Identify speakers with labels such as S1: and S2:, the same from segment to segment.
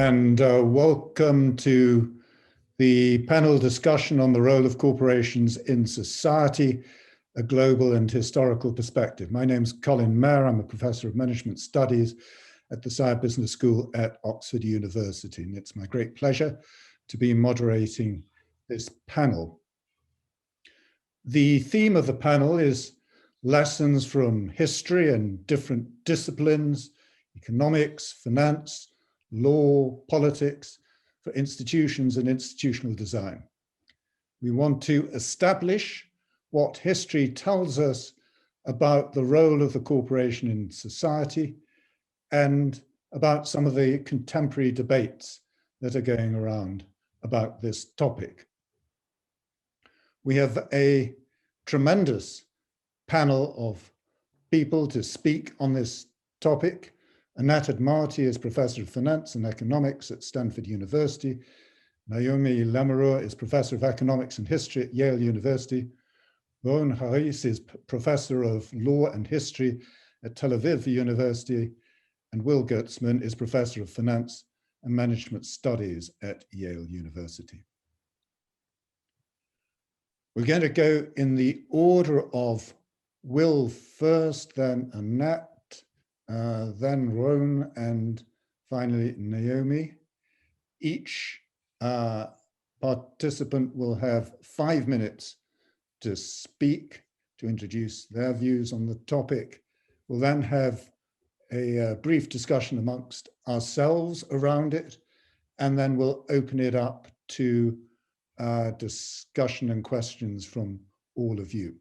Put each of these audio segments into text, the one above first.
S1: and welcome to the panel discussion on the role of corporations in society, a global and historical perspective. My name is Colin. I'm a professor of management studies at the Saïd Business School at Oxford University, and it's my great pleasure to be moderating this panel. The theme of the panel is lessons from history and different disciplines, economics, finance, law, politics, for institutions and institutional design. We want to establish what history tells us about the role of the corporation in society and about some of the contemporary debates that are going around about this topic. We have a tremendous panel of people to speak on this topic. Anat Admati is Professor of Finance and Economics at Stanford University. Naomi Lamoreaux is Professor of Economics and History at Yale University. Ron Haris is Professor of Law and History at Tel-Aviv University. And Will Goetzmann is Professor of Finance and Management Studies at Yale University. We're going to go in the order of Will first, then Anat, then Ron, and finally Naomi. Each participant will have 5 minutes to speak, to introduce their views on the topic. We'll then have a brief discussion amongst ourselves around it, and then we'll open it up to discussion and questions from all of you.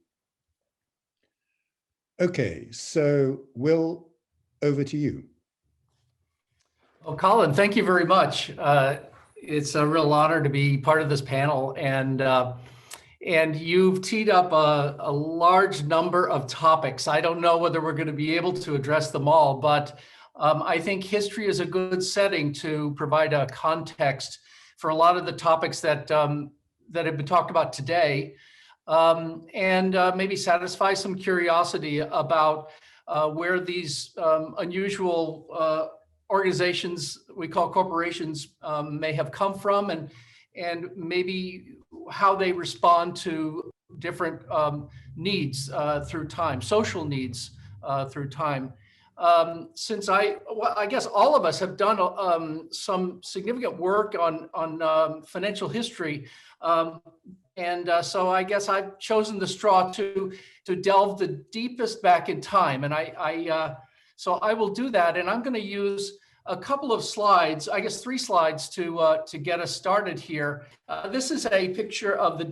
S1: Okay, so Will, over to you.
S2: Well, Colin, thank you very much. It's a real honor to be part of this panel, and you've teed up a large number of topics. I don't know whether we're going to be able to address them all, but I think history is a good setting to provide a context for a lot of the topics that that have been talked about today, and maybe satisfy some curiosity about where these unusual organizations we call corporations may have come from, and maybe how they respond to different needs through time, social needs through time. Since I guess all of us have done some significant work on financial history, so I guess I've chosen the straw to delve the deepest back in time, and so I will do that, and I'm going to use a couple of slides, I guess 3 slides to get us started here. This is a picture of the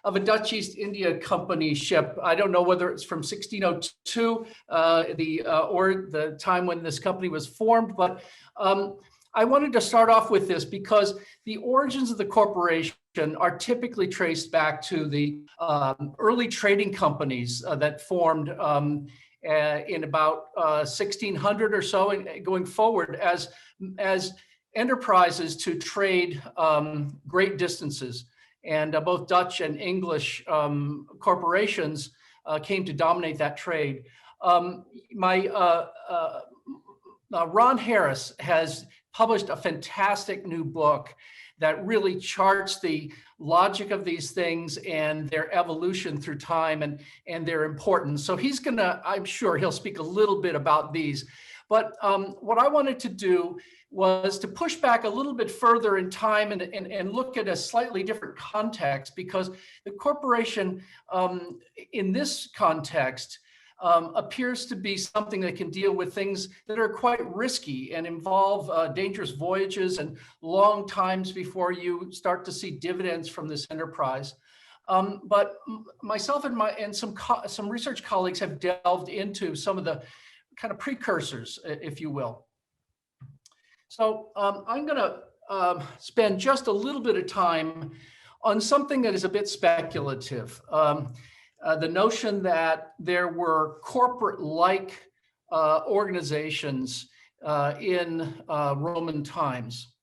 S2: a Dutch East India Company ship. I don't know whether it's from 1602 or the time when this company was formed, but I wanted to start off with this because the origins of the corporation are typically traced back to the early trading companies that formed in about 1600 or so, and going forward as enterprises to trade great distances. And both Dutch and English corporations came to dominate that trade. Ron Harris has published a fantastic new book that really charts the logic of these things and their evolution through time and their importance. So he's gonna, I'm sure he'll speak a little bit about these. But what I wanted to do was to push back a little bit further in time and look at a slightly different context, because the corporation in this context appears to be something that can deal with things that are quite risky and involve dangerous voyages and long times before you start to see dividends from this enterprise. But myself and some research colleagues have delved into some of the kind of precursors, if you will. So I'm going to spend just a little bit of time on something that is a bit speculative. The notion that there were corporate-like organizations in Roman times.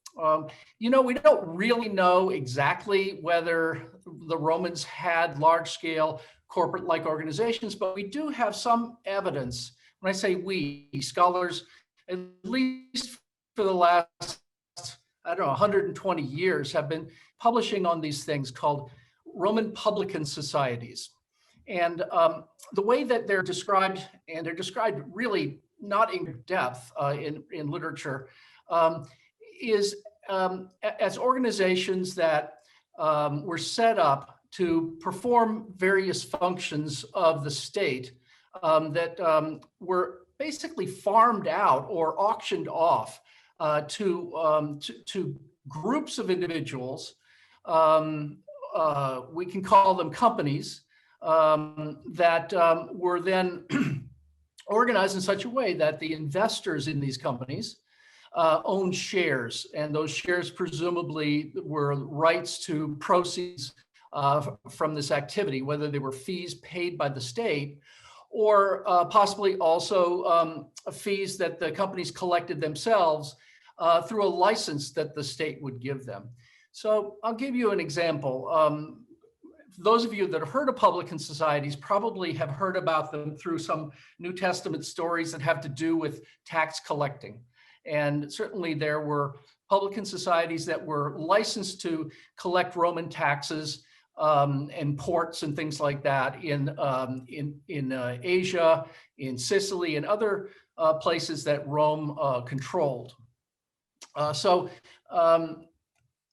S2: We don't really know exactly whether the Romans had large-scale corporate-like organizations, but we do have some evidence. When I say we, scholars, at least for the last I don't know, 120 years have been publishing on these things called Roman Publican societies. And the way that they're described, and they're described really not in depth in literature, is as organizations that were set up to perform various functions of the state that were basically farmed out or auctioned off to groups of individuals. We can call them companies that were then organized in such a way that the investors in these companies owned shares, and those shares presumably were rights to proceeds from this activity, whether they were fees paid by the state or possibly also fees that the companies collected themselves through a license that the state would give them. So I'll give you an example. Those of you that have heard of publican societies probably have heard about them through some New Testament stories that have to do with tax collecting. And certainly there were publican societies that were licensed to collect Roman taxes and ports and things like that in Asia, in Sicily, and other places that Rome controlled.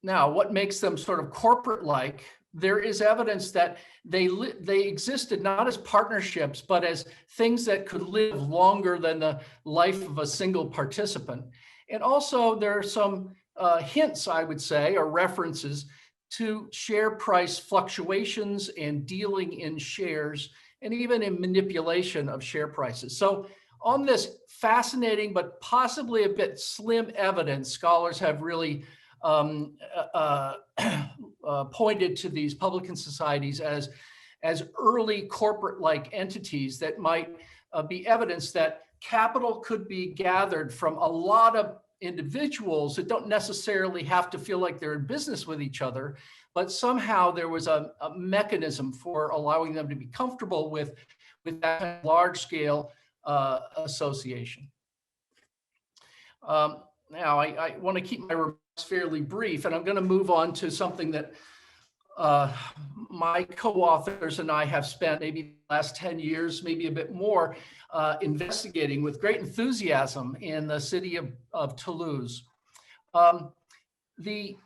S2: Now, what makes them sort of corporate-like? There is evidence that they existed not as partnerships, but as things that could live longer than the life of a single participant. And also there are some hints, I would say, or references to share price fluctuations and dealing in shares, and even in manipulation of share prices. So on this fascinating, but possibly a bit slim evidence, scholars have really pointed to these publican societies as early corporate-like entities that might be evidence that capital could be gathered from a lot of individuals that don't necessarily have to feel like they're in business with each other, but somehow there was a mechanism for allowing them to be comfortable with that kind of large-scale association. Now, I want to keep my remarks fairly brief, and I'm going to move on to something that my co-authors and I have spent maybe the last 10 years, maybe a bit more, investigating with great enthusiasm in the city of Toulouse. The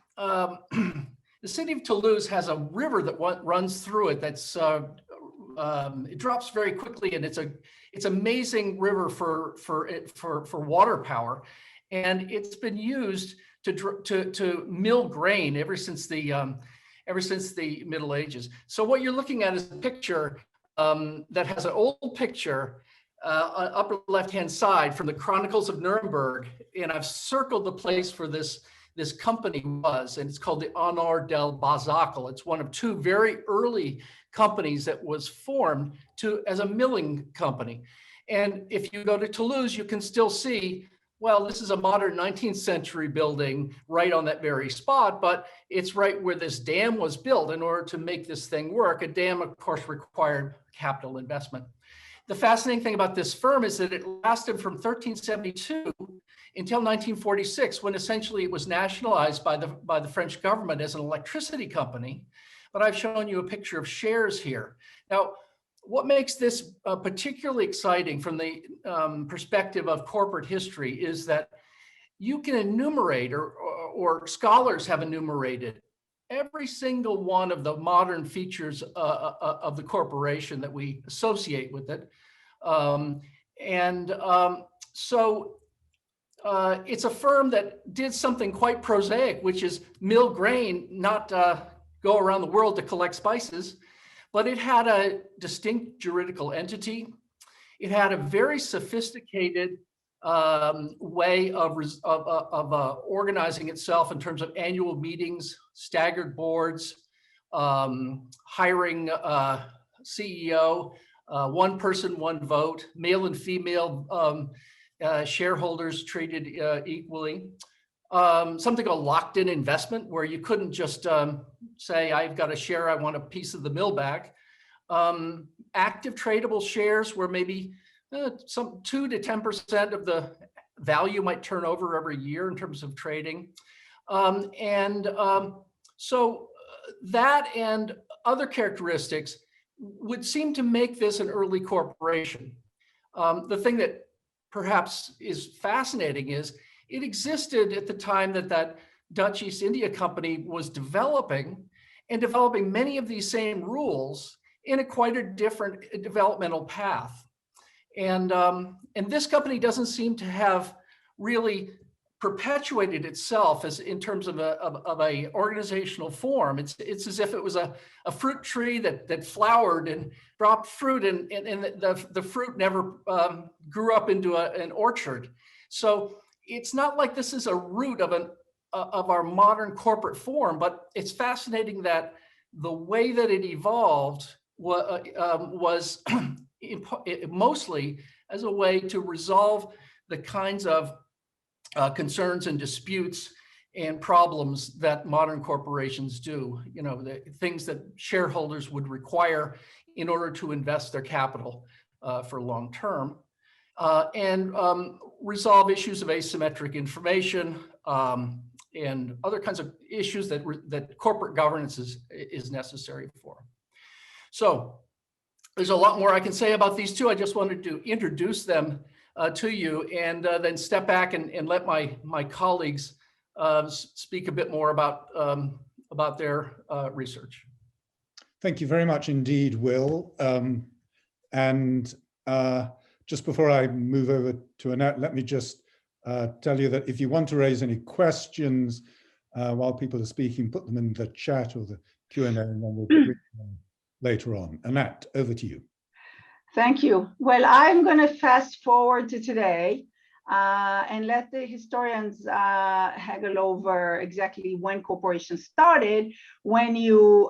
S2: city of Toulouse has a river that runs through it that's it drops very quickly, and it's amazing river for water power, and it's been used to mill grain ever since the Middle Ages. So what you're looking at is a picture that has an old picture upper left-hand side from the Chronicles of Nuremberg, and I've circled the place where this company was, and it's called the Honor del Bazacle. It's one of two very early companies that was formed as a milling company. And if you go to Toulouse, you can still see, well, this is a modern 19th century building right on that very spot, but it's right where this dam was built in order to make this thing work. A dam, of course, required capital investment. The fascinating thing about this firm is that it lasted from 1372 until 1946, when essentially it was nationalized by the French government as an electricity company. But I've shown you a picture of shares here. Now, what makes this particularly exciting from the perspective of corporate history is that you can enumerate, or scholars have enumerated, every single one of the modern features of the corporation that we associate with it. So it's a firm that did something quite prosaic, which is mill grain, not go around the world to collect spices. But it had a distinct juridical entity. It had a very sophisticated way of organizing itself in terms of annual meetings, staggered boards, hiring CEO, one person, one vote, male and female shareholders treated equally. Something called locked-in investment, where you couldn't just say, I've got a share, I want a piece of the mill back. Active tradable shares, where maybe some 2 to 10% of the value might turn over every year in terms of trading. So that and other characteristics would seem to make this an early corporation. The thing that perhaps is fascinating is it existed at the time that Dutch East India Company was developing many of these same rules in a quite a different developmental path. And this company doesn't seem to have really perpetuated itself as in terms of a organizational form. It's as if it was a fruit tree that flowered and dropped fruit, and the fruit never grew up into an orchard. So it's not like this is a root of our modern corporate form, but it's fascinating that the way that it evolved was mostly as a way to resolve the kinds of concerns and disputes and problems that modern corporations do, the things that shareholders would require in order to invest their capital for long term, and resolve issues of asymmetric information and other kinds of issues that corporate governance is necessary for. So there's a lot more I can say about these two. I just wanted to introduce them to you, and then step back and let my colleagues speak a bit more about their research.
S1: Thank you very much indeed, Will. And just before I move over to Anat, let me just tell you that if you want to raise any questions while people are speaking, put them in the chat or the Q&A, and then we'll read them later on. Anat, over to you.
S3: Thank you. Well, I'm going to fast forward to today and let the historians haggle over exactly when corporations started. When you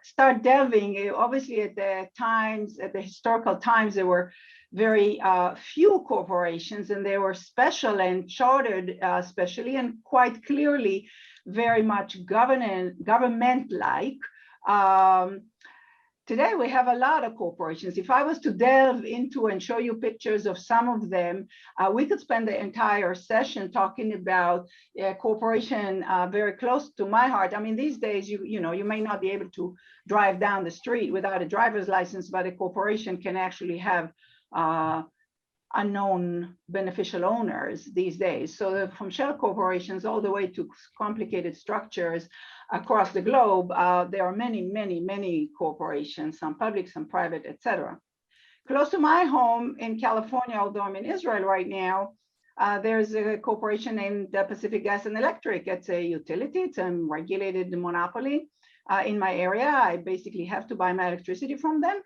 S3: start delving, obviously at the historical times, there were very few corporations, and they were special and chartered specially and quite clearly very much government-like. Today, we have a lot of corporations. If I was to delve into and show you pictures of some of them, we could spend the entire session talking about a corporation very close to my heart. I mean, these days, you may not be able to drive down the street without a driver's license, but a corporation can actually have unknown beneficial owners these days. So from shell corporations all the way to complicated structures across the globe, there are many, many, many corporations, some public, some private, etc. Close to my home in California, although I'm in Israel right now, there's a corporation named Pacific Gas and Electric. It's a utility, it's a regulated monopoly. In my area, I basically have to buy my electricity from them.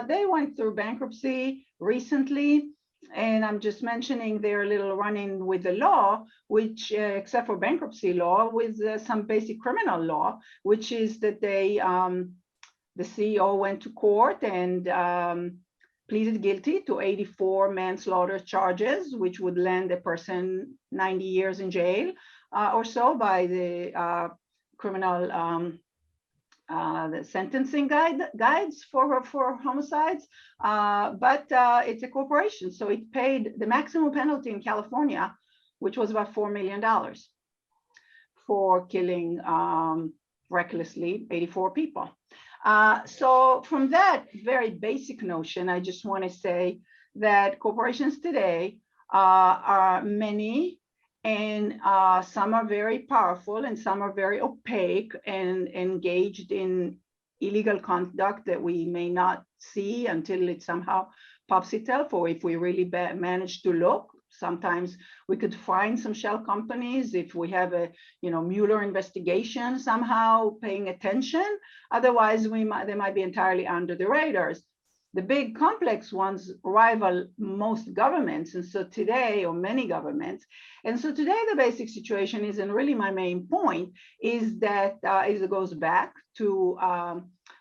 S3: They went through bankruptcy recently, and I'm just mentioning their little run-in with the law, which, except for bankruptcy law, with some basic criminal law, which is that the CEO went to court and pleaded guilty to 84 manslaughter charges, which would land a person 90 years in jail or so by the criminal the sentencing guides for homicides, but it's a corporation, so it paid the maximum penalty in California, which was about $4 million for killing recklessly 84 people. So from that very basic notion, I just want to say that corporations today are many, and some are very powerful and some are very opaque and engaged in illegal conduct that we may not see until it somehow pops itself, or if we really manage to look. Sometimes we could find some shell companies if we have a Mueller investigation somehow paying attention. Otherwise, they might be entirely under the radars. The big complex ones rival most governments, and so today, or many governments. And so today, the basic situation is, and really my main point, is that it goes back to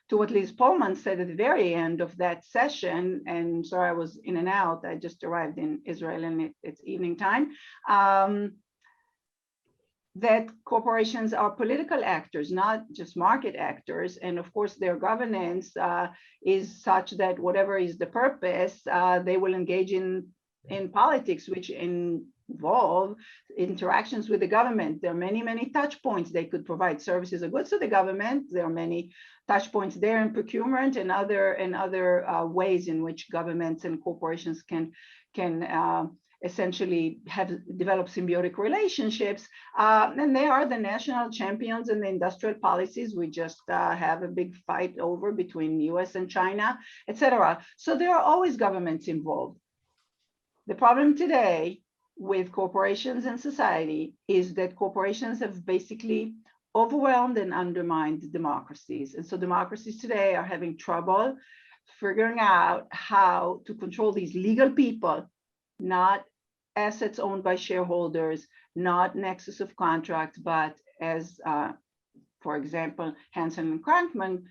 S3: what Liz Pullman said at the very end of that session. And sorry, I was in and out. I just arrived in Israel and it's evening time. That corporations are political actors, not just market actors. And of course, their governance is such that whatever is the purpose, they will engage in politics, which in involve interactions with the government. There are many, many touch points. They could provide services or goods to the government. There are many touch points there in procurement and other ways in which governments and corporations can essentially have developed symbiotic relationships. And they are the national champions in the industrial policies we just have a big fight over between US and China, et cetera. So there are always governments involved. The problem today with corporations and society is that corporations have basically overwhelmed and undermined democracies. And so democracies today are having trouble figuring out how to control these legal people, not assets owned by shareholders, not nexus of contract, but as, for example, Hansen and Crankman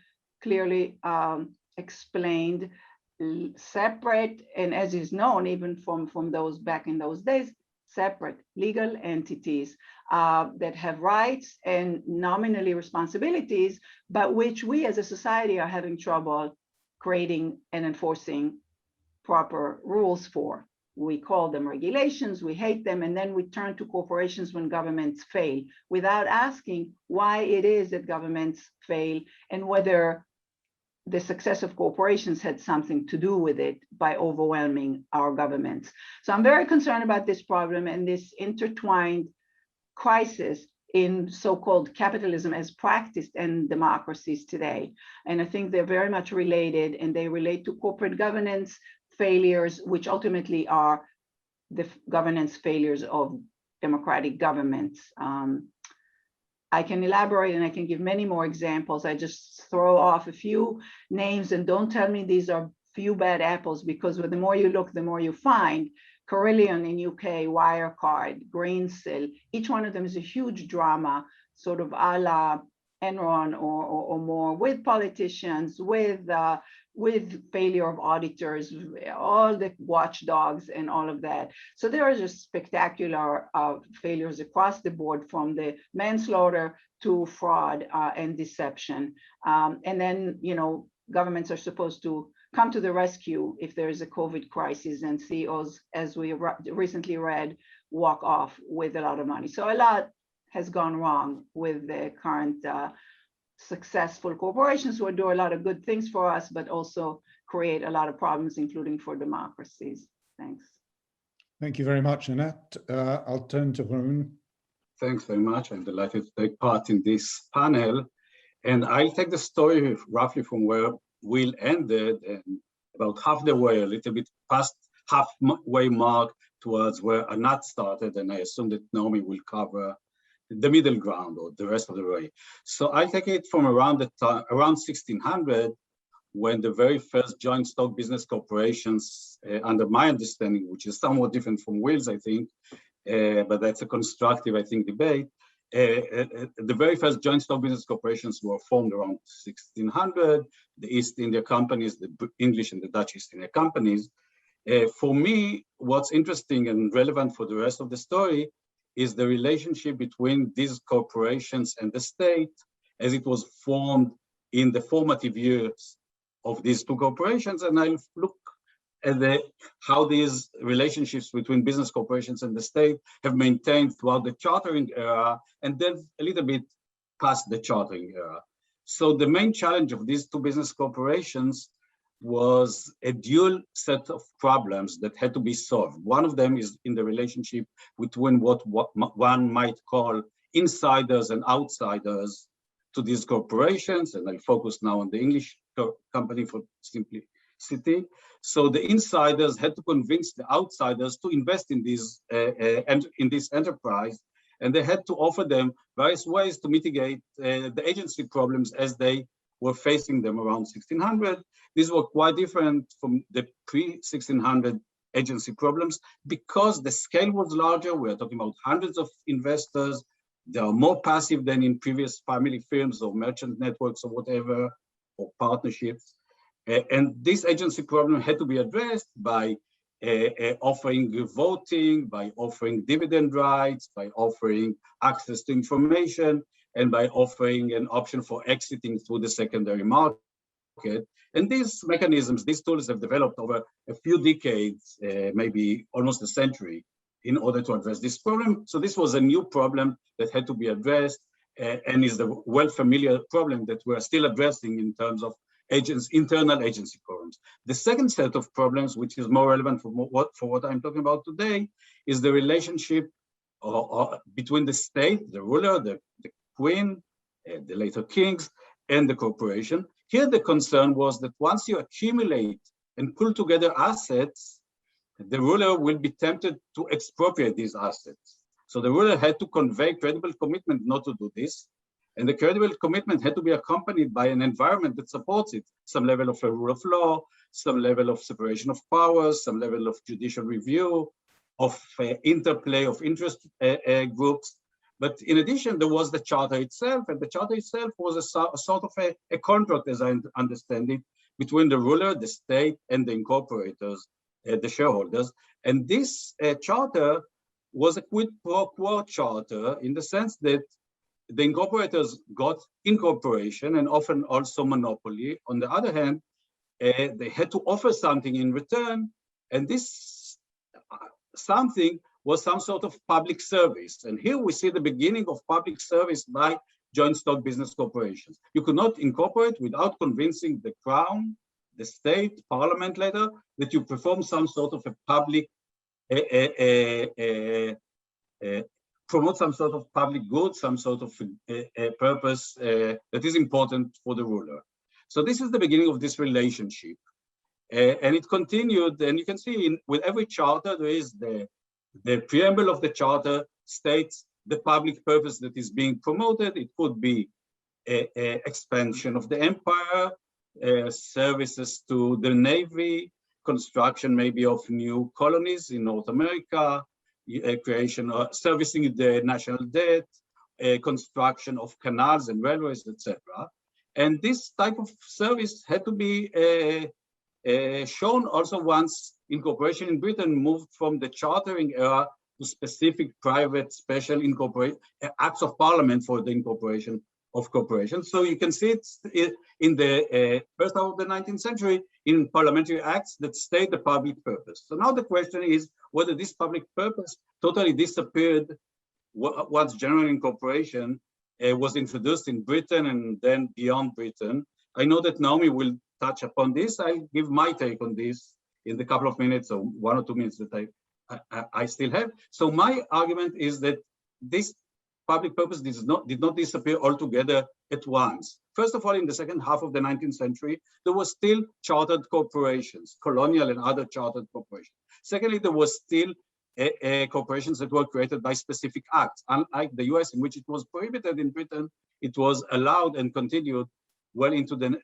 S3: clearly explained, separate, and as is known even from those back in those days, separate legal entities that have rights and nominally responsibilities, but which we as a society are having trouble creating and enforcing proper rules for. We call them regulations, we hate them, and then we turn to corporations when governments fail without asking why it is that governments fail and whether the success of corporations had something to do with it by overwhelming our governments. So I'm very concerned about this problem and this intertwined crisis in so-called capitalism as practiced in democracies today. And I think they're very much related, and they relate to corporate governance failures, which ultimately are the governance failures of democratic governments. I can elaborate and I can give many more examples. I just throw off a few names, and don't tell me these are few bad apples, because the more you look, the more you find. Carillion in UK, Wirecard, Greensill, each one of them is a huge drama, sort of a la Enron or more, with politicians, with failure of auditors, all the watchdogs and all of that. So there are just spectacular failures across the board, from the manslaughter to fraud and deception. And then, governments are supposed to come to the rescue if there is a COVID crisis, and CEOs, as we recently read, walk off with a lot of money. So a lot has gone wrong with the current successful corporations who do a lot of good things for us, but also create a lot of problems, including for democracies. Thanks.
S1: Thank you very much, Anat. I'll turn to Varun.
S4: Thanks very much. I'm delighted to take part in this panel. And I'll take the story roughly from where Will ended, and about half the way, a little bit past halfway mark towards where Anat started, and I assume that Naomi will cover the middle ground or the rest of the way. So I take it from around 1600, when the very first joint stock business corporations, under my understanding, which is somewhat different from Will's, I think, but that's a constructive, I think, debate. The very first joint stock business corporations were formed around 1600, the East India companies, the English and the Dutch East India companies. For me, what's interesting and relevant for the rest of the story is the relationship between these corporations and the state as it was formed in the formative years of these two corporations. And I'll look at how these relationships between business corporations and the state have maintained throughout the chartering era, and then a little bit past the chartering era. So the main challenge of these two business corporations was a dual set of problems that had to be solved. One of them is in the relationship between what one might call insiders and outsiders to these corporations, and I'll focus now on the English company for simplicity. So the insiders had to convince the outsiders to invest in this enterprise, and they had to offer them various ways to mitigate the agency problems as they were facing them around 1600. These were quite different from the pre-1600 agency problems because the scale was larger. We're talking about hundreds of investors. They are more passive than in previous family firms or merchant networks or whatever, or partnerships. And this agency problem had to be addressed by offering voting, by offering dividend rights, by offering access to information, and by offering an option for exiting through the secondary market. And these mechanisms, these tools have developed over a few decades, maybe almost a century in order to address this problem. So this was a new problem that had to be addressed, and is the well familiar problem that we're still addressing in terms of internal agency quorums. The second set of problems, which is more relevant for what I'm talking about today, is the relationship between the state, the ruler, the queen, the later kings, and the corporation. Here the concern was that once you accumulate and pull together assets, the ruler will be tempted to expropriate these assets. So the ruler had to convey credible commitment not to do this. And the credible commitment had to be accompanied by an environment that supports it, some level of a rule of law, some level of separation of powers, some level of judicial review, of interplay of interest groups. But in addition, there was the charter itself, and the charter itself was a sort of a contract, as I understand it, between the ruler, the state, and the incorporators, the shareholders. And this charter was a quid pro quo charter in the sense that the incorporators got incorporation and often also monopoly. On the other hand, they had to offer something in return, and this something was some sort of public service. And here we see the beginning of public service by joint stock business corporations. You could not incorporate without convincing the crown, the state, parliament later, that you perform some sort of a public, promote some sort of public good, some sort of purpose that is important for the ruler. So this is the beginning of this relationship. And it continued, and you can see with every charter, there is the preamble of the charter states the public purpose that is being promoted. It could be expansion of the empire, services to the Navy, construction maybe of new colonies in North America, creation of servicing the national debt, construction of canals and railways, etc. And this type of service had to be shown also once incorporation in Britain moved from the chartering era to specific private special acts of parliament for the incorporation of corporations. So you can see it in the first half of the 19th century in parliamentary acts that state the public purpose. So now the question is whether this public purpose totally disappeared once general incorporation was introduced in Britain and then beyond Britain. I know that Naomi will touch upon this. I'll give my take on this in the couple of minutes or 1 or 2 minutes that I still have. So my argument is that this public purpose did not disappear altogether at once. First of all, in the second half of the 19th century, there were still chartered corporations, colonial and other chartered corporations. Secondly, there was still corporations that were created by specific acts. Unlike the US, in which it was prohibited, in Britain, it was allowed and continued well into the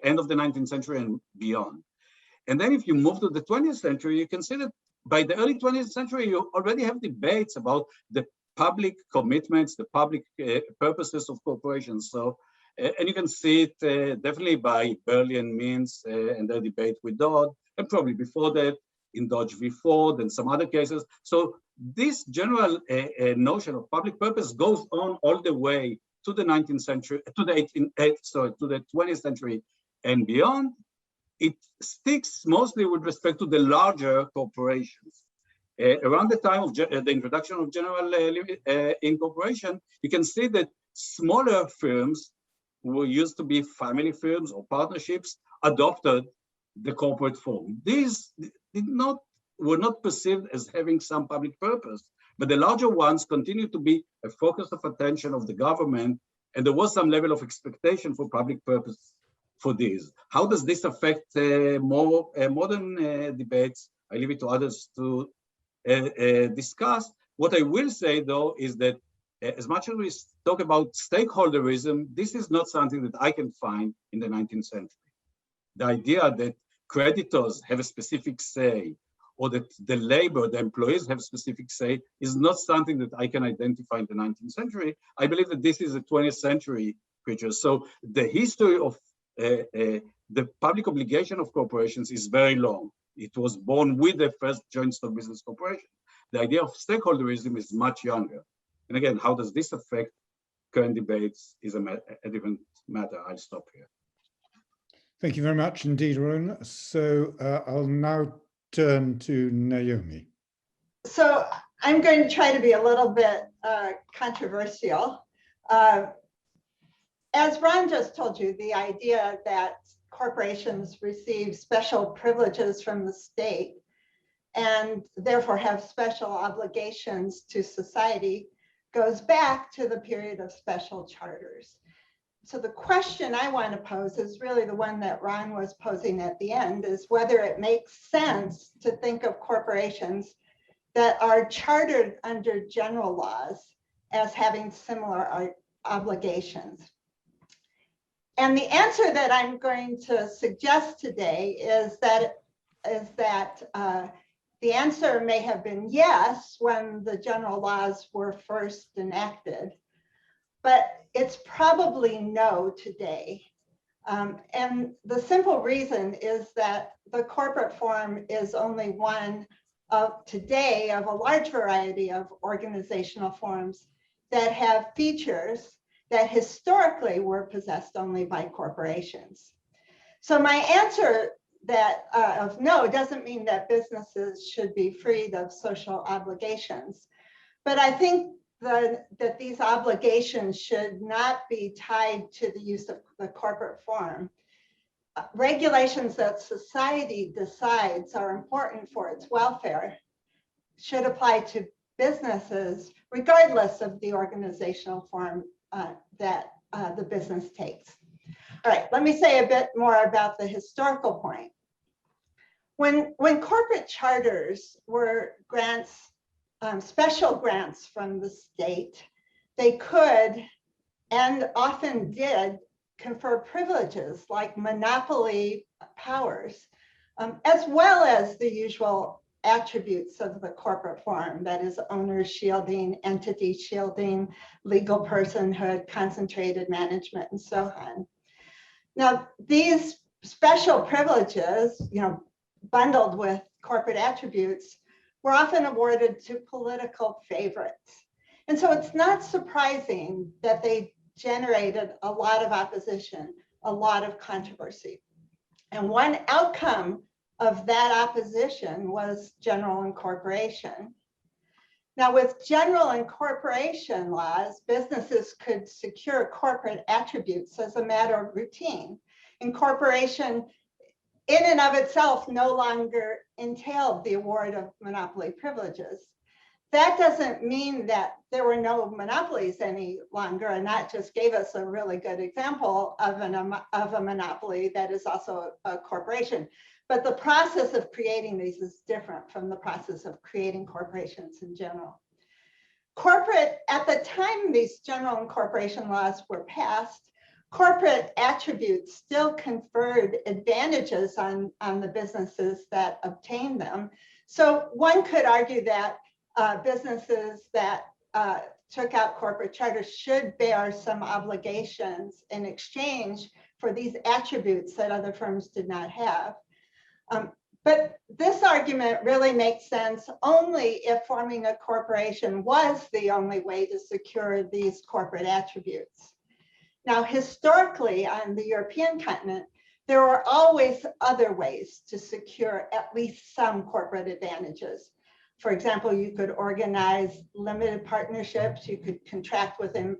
S4: end of the 19th century and beyond. And then if you move to the 20th century, you can see that by the early 20th century, you already have debates about the public commitments, the public purposes of corporations. So, and you can see it definitely by Burley and Means and their debate with Dodd, and probably before that in Dodge v. Ford and some other cases. So this general notion of public purpose goes on all the way to the 19th century, to the 20th century and beyond. It sticks mostly with respect to the larger corporations. Around the time of the introduction of general incorporation, you can see that smaller firms who used to be family firms or partnerships adopted the corporate form. These were not perceived as having some public purpose, but the larger ones continued to be a focus of attention of the government, and there was some level of expectation for public purpose for these. How does this affect more modern debates? I leave it to others to discuss. What I will say, though, is that as much as we talk about stakeholderism, this is not something that I can find in the 19th century. The idea that creditors have a specific say, or that the employees have a specific say, is not something that I can identify in the 19th century. I believe that this is a 20th century creature. So the history of the public obligation of corporations is very long. It was born with the first joint stock business corporation. The idea of stakeholderism is much younger. And again, how does this affect current debates is a different matter. I'll stop here.
S1: Thank you very much indeed, Ron. So I'll now turn to Naomi.
S5: So I'm going to try to be a little bit controversial. As Ron just told you, the idea that corporations receive special privileges from the state and therefore have special obligations to society goes back to the period of special charters. So the question I want to pose is really the one that Ron was posing at the end, is whether it makes sense to think of corporations that are chartered under general laws as having similar obligations. And the answer that I'm going to suggest today is that the answer may have been yes when the general laws were first enacted, but it's probably no today. And the simple reason is that the corporate form is only one of today of a large variety of organizational forms that have features that historically were possessed only by corporations. So my answer that of no doesn't mean that businesses should be freed of social obligations, but I think that these obligations should not be tied to the use of the corporate form. Regulations that society decides are important for its welfare should apply to businesses regardless of the organizational form that the business takes. All right, let me say a bit more about the historical point. When corporate charters were grants, special grants from the state, they could and often did confer privileges like monopoly powers, as well as the usual attributes of the corporate form, that is owner shielding, entity shielding, legal personhood, concentrated management, and so on. Now, these special privileges, bundled with corporate attributes, were often awarded to political favorites. And so it's not surprising that they generated a lot of opposition, a lot of controversy. And one outcome of that opposition was general incorporation. Now, with general incorporation laws, businesses could secure corporate attributes as a matter of routine. Incorporation in and of itself no longer entailed the award of monopoly privileges. That doesn't mean that there were no monopolies any longer, and that just gave us a really good example of a monopoly that is also a corporation. But the process of creating these is different from the process of creating corporations in general. At the time these general incorporation laws were passed, corporate attributes still conferred advantages on the businesses that obtained them. So one could argue that businesses that took out corporate charters should bear some obligations in exchange for these attributes that other firms did not have. But this argument really makes sense only if forming a corporation was the only way to secure these corporate attributes. Now, historically on the European continent, there were always other ways to secure at least some corporate advantages. For example, you could organize limited partnerships, you could contract within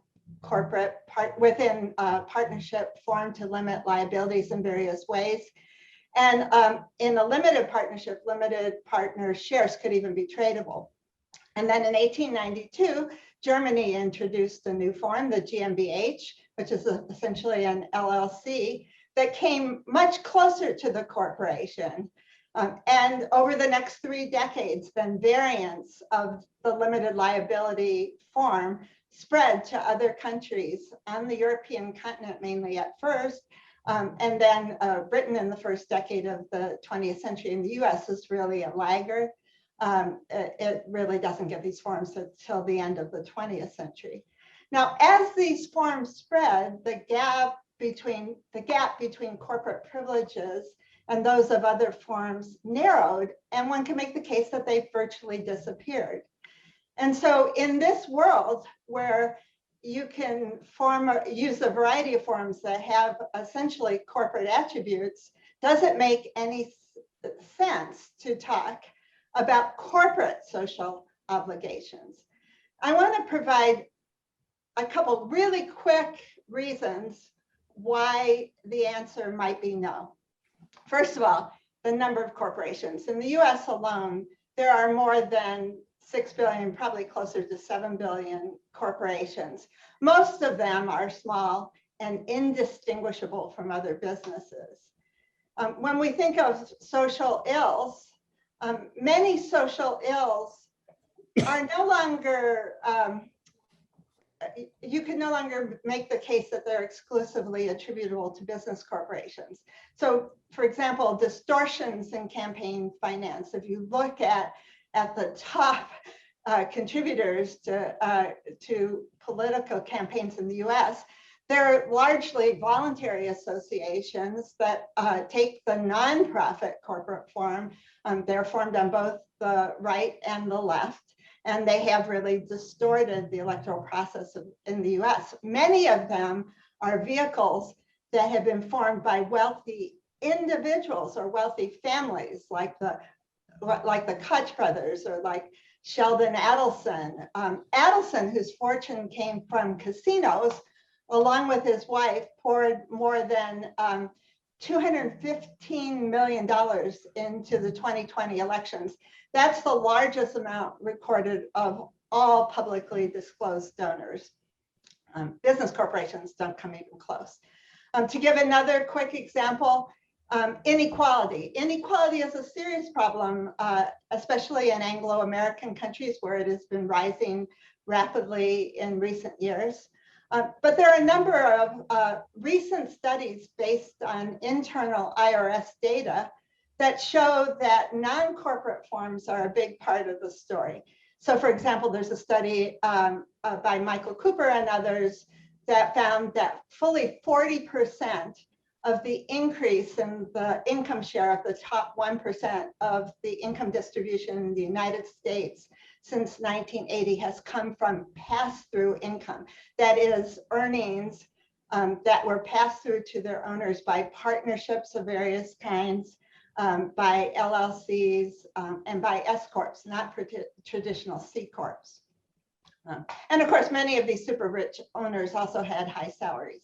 S5: partnership form to limit liabilities in various ways. And in a limited partnership, limited partner shares could even be tradable. And then in 1892, Germany introduced a new form, the GmbH, which is essentially an LLC that came much closer to the corporation. And over the next 3 decades, then variants of the limited liability form spread to other countries on the European continent, mainly at first. And then Britain in the first decade of the 20th century. In the US is really a laggard. It really doesn't get these forms until the end of the 20th century. Now, as these forms spread, the gap between corporate privileges and those of other forms narrowed, and one can make the case that they virtually disappeared. And so in this world where you can use a variety of forms that have essentially corporate attributes, does it make any sense to talk about corporate social obligations. I want to provide a couple really quick reasons why the answer might be no. First of all, the number of corporations. In the US alone, there are more than 6 billion, probably closer to 7 billion corporations. Most of them are small and indistinguishable from other businesses. When we think of social ills, many social ills are no longer, you can no longer make the case that they're exclusively attributable to business corporations. So for example, distortions in campaign finance, if you look at the top contributors to political campaigns in the US, they're largely voluntary associations that take the nonprofit corporate form. They're formed on both the right and the left, and they have really distorted the electoral process in the US. Many of them are vehicles that have been formed by wealthy individuals or wealthy families, like the Koch brothers or like Sheldon Adelson. Adelson, whose fortune came from casinos, along with his wife, poured more than $215 million into the 2020 elections. That's the largest amount recorded of all publicly disclosed donors. Business corporations don't come even close. To give another quick example, inequality. Inequality is a serious problem, especially in Anglo-American countries where it has been rising rapidly in recent years. But there are a number of recent studies based on internal IRS data that show that non-corporate forms are a big part of the story. So for example, there's a study by Michael Cooper and others that found that fully 40% of the increase in the income share of the top 1% of the income distribution in the United States since 1980 has come from pass-through income. That is earnings that were passed through to their owners by partnerships of various kinds, by LLCs, and by S-corps, not traditional C-corps. And of course, many of these super rich owners also had high salaries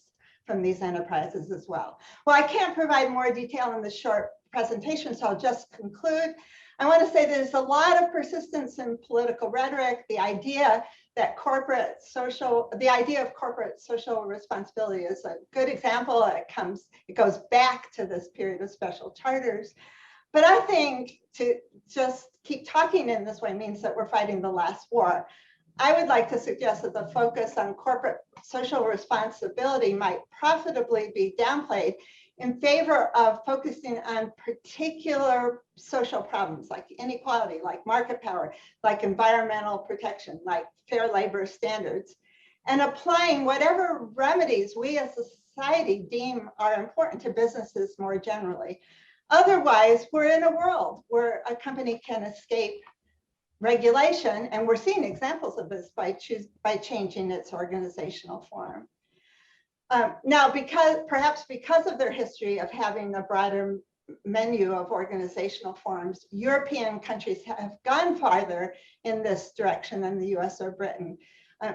S5: from these enterprises as well. Well, I can't provide more detail in this short presentation, so I'll just conclude. I want to say there's a lot of persistence in political rhetoric. The idea of corporate social responsibility is a good example. It goes back to this period of special charters. But I think to just keep talking in this way means that we're fighting the last war. I would like to suggest that the focus on corporate social responsibility might profitably be downplayed in favor of focusing on particular social problems like inequality, like market power, like environmental protection, like fair labor standards, and applying whatever remedies we as a society deem are important to businesses more generally. Otherwise, we're in a world where a company can escape regulation, and we're seeing examples of this by changing its organizational form. Now, perhaps because of their history of having a broader menu of organizational forms, European countries have gone farther in this direction than the US or Britain.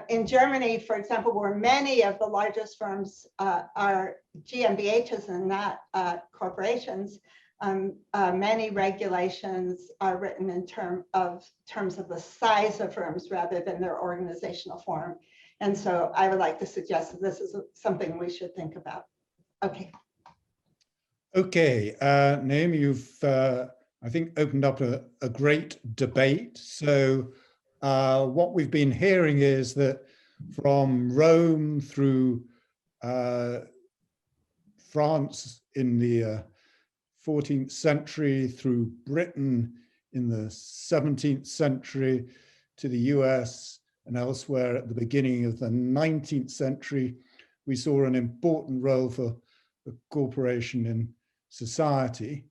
S5: In Germany, for example, where many of the largest firms are GmbHs and not corporations, many regulations are written in terms of the size of firms rather than their organizational form. And so I would like to suggest that this is something we should think about. Okay.
S1: Okay, Naomi, you've, I think, opened up a great debate. So what we've been hearing is that from Rome through France in the 14th century, through Britain in the 17th century, to the US and elsewhere at the beginning of the 19th century, we saw an important role for the corporation in society.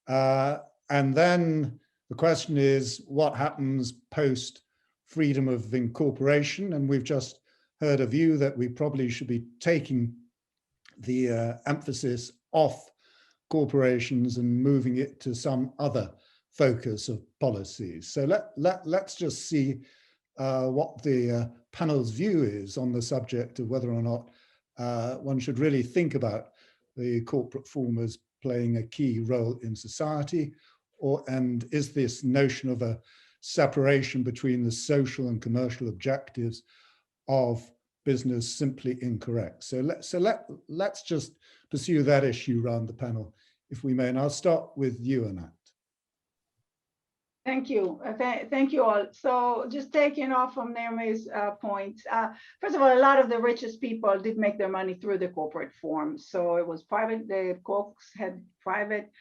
S1: And then the question is, what happens post freedom of incorporation? And we've just heard a view that we probably should be taking the emphasis off corporations and moving it to some other focus of policies. So let's just see what the panel's view is on the subject of whether or not one should really think about the corporate form as playing a key role in society, and is this notion of a separation between the social and commercial objectives of business simply incorrect? So let's just pursue that issue around the panel, if we may. And I'll start with you, Anat.
S3: Thank you. Thank you all. So just taking off from Naomi's points, first of all, a lot of the richest people did make their money through the corporate form. So it was private, the Kochs had private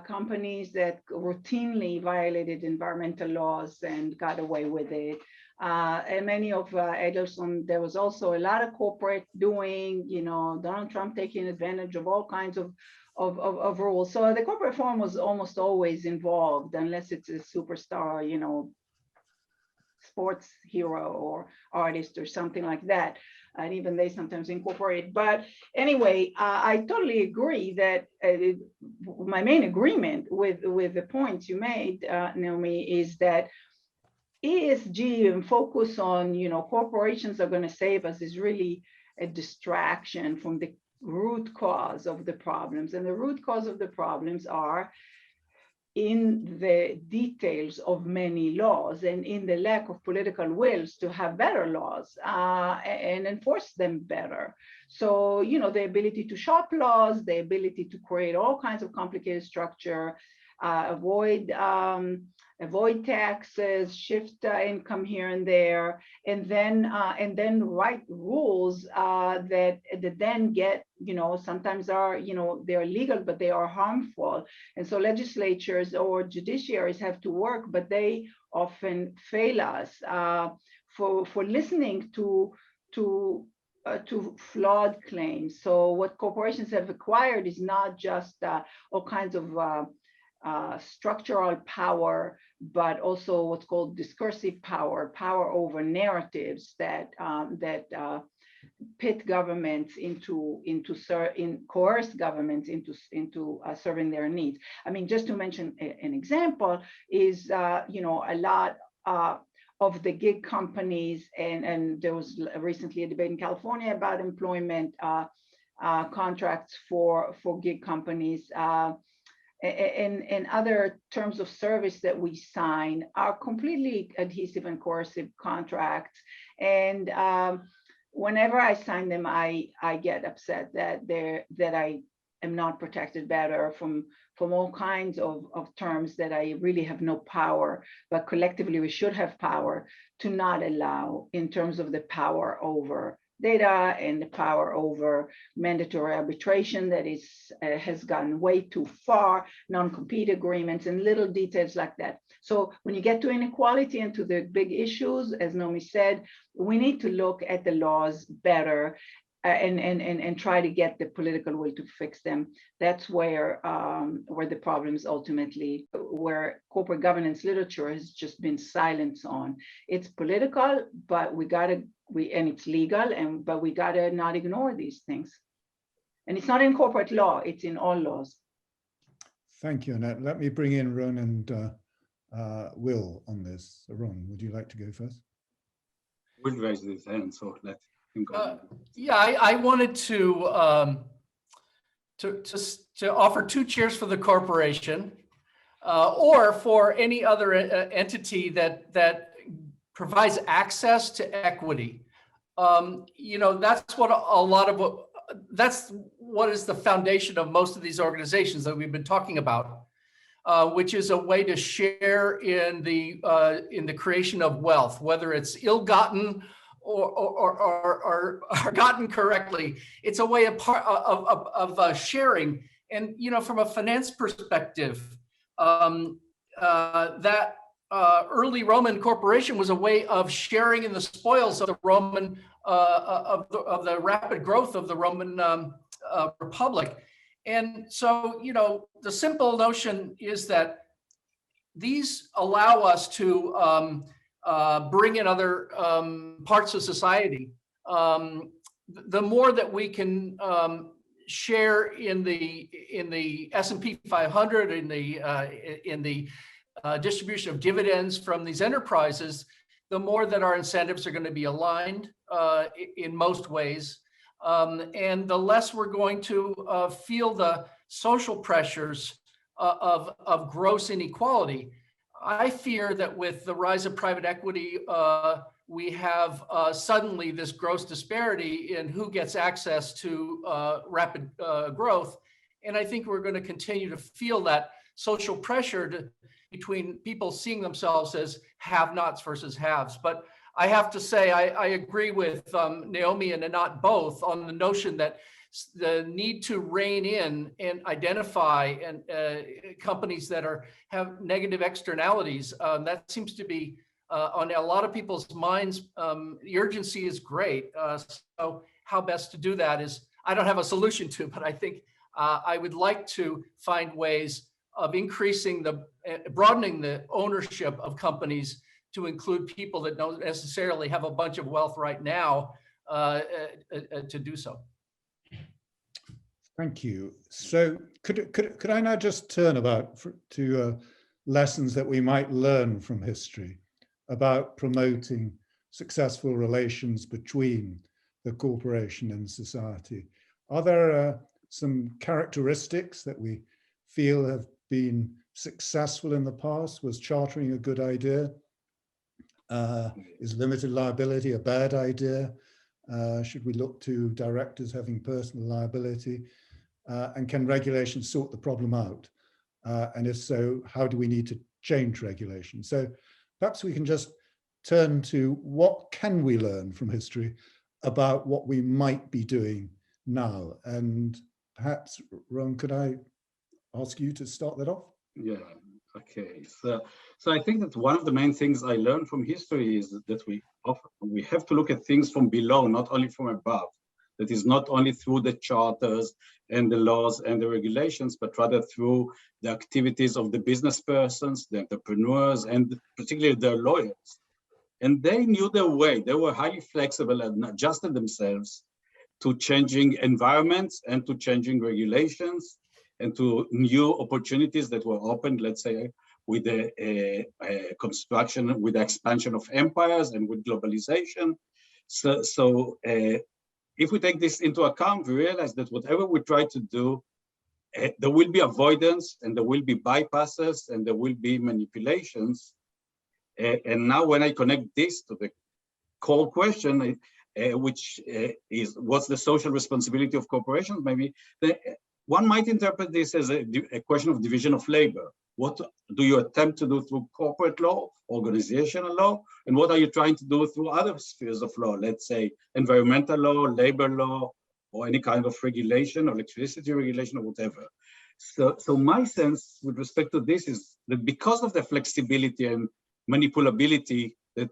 S3: companies that routinely violated environmental laws and got away with it. And many of Edelson, there was also a lot of corporate doing, Donald Trump taking advantage of all kinds of rules. So the corporate form was almost always involved, unless it's a superstar, sports hero or artist or something like that. And even they sometimes incorporate. But anyway, I totally agree that my main agreement with the points you made, Naomi, is that ESG and focus on, corporations are going to save us is really a distraction from the root cause of the problems. And the root cause of the problems are in the details of many laws and in the lack of political wills to have better laws and enforce them better. So, the ability to shop laws, the ability to create all kinds of complicated structure, avoid taxes, shift income here and there, and then write rules that then get, sometimes are, they're legal, but they are harmful. And so legislatures or judiciaries have to work, but they often fail us for listening to flawed claims. So what corporations have acquired is not just all kinds of structural power, but also what's called discursive power over narratives that pit governments coerce governments into serving their needs. I mean, just to mention an example is, a lot of the gig companies, and there was recently a debate in California about employment contracts for gig companies. And other terms of service that we sign are completely adhesive and coercive contracts. And whenever I sign them, I get upset that I am not protected better from all kinds of terms that I really have no power, but collectively we should have power to not allow, in terms of the power over data and the power over mandatory arbitration that has gone way too far, non-compete agreements and little details like that. So when you get to inequality and to the big issues, as Naomi said, we need to look at the laws better and try to get the political will to fix them. That's where the problems ultimately, where corporate governance literature has just been silent on. It's political, but and it's legal, but we gotta not ignore these things. And it's not in corporate law, it's in all laws.
S1: Thank you, Annette. Let me bring in Ron and Will on this. Ron, would you like to go first?
S4: Will raise his hand, so let him go.
S2: Yeah, I wanted to offer two cheers for the corporation, or for any other entity that provides access to equity. That's what is the foundation of most of these organizations that we've been talking about, which is a way to share in the creation of wealth, whether it's ill-gotten or gotten correctly. It's a way of sharing. And from a finance perspective, that early Roman corporation was a way of sharing in the spoils of the Roman of the rapid growth of the Roman Republic. And so, the simple notion is that these allow us to bring in other parts of society. The more that we can share in the S&P 500, in the distribution of dividends from these enterprises, the more that our incentives are going to be aligned in most ways. And the less we're going to feel the social pressures of gross inequality. I fear that with the rise of private equity, we have suddenly this gross disparity in who gets access to rapid growth. And I think we're going to continue to feel that social pressure between people seeing themselves as have-nots versus haves. But I have to say, I agree with Naomi and Anat both on the notion that the need to rein in and identify companies that have negative externalities. That seems to be on a lot of people's minds. The urgency is great. So how best to do that is, I don't have a solution to, but I think I would like to find ways of increasing broadening the ownership of companies to include people that don't necessarily have a bunch of wealth right now to do so.
S1: Thank you. So could I now just turn to lessons that we might learn from history about promoting successful relations between the corporation and society? Are there some characteristics that we feel have been successful in the past? Was chartering a good idea? Is limited liability a bad idea? Should we look to directors having personal liability? And can regulation sort the problem out? And if so, how do we need to change regulation? So perhaps we can just turn to what can we learn from history about what we might be doing now? And perhaps, Ron, could I ask you to start that off?
S4: Yeah, okay. So I think that one of the main things I learned from history is that we have to look at things from below, not only from above. That is not only through the charters and the laws and the regulations, but rather through the activities of the business persons, the entrepreneurs, and particularly their lawyers. And they knew their way. They were highly flexible and adjusted themselves to changing environments and to changing regulations and to new opportunities that were opened, let's say, with the construction, with the expansion of empires and with globalization. So if we take this into account, we realize that whatever we try to do, there will be avoidance and there will be bypasses and there will be manipulations. And now when I connect this to the core question, which is what's the social responsibility of corporations, maybe one might interpret this as a question of division of labor. What do you attempt to do through corporate law, organizational law, and what are you trying to do through other spheres of law, let's say environmental law, labor law, or any kind of regulation, electricity regulation, or whatever. So my sense with respect to this is that because of the flexibility and manipulability that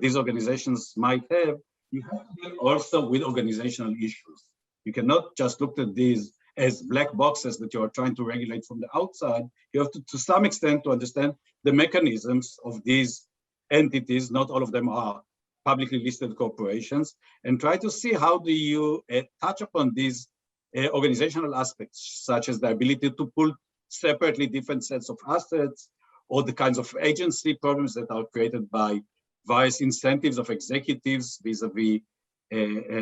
S4: these organizations might have, you have to deal also with organizational issues. You cannot just look at these as black boxes that you are trying to regulate from the outside. You have to some extent, to understand the mechanisms of these entities. Not all of them are publicly listed corporations, and try to see how do you touch upon these organizational aspects, such as the ability to pull separately different sets of assets, or the kinds of agency problems that are created by various incentives of executives vis-a-vis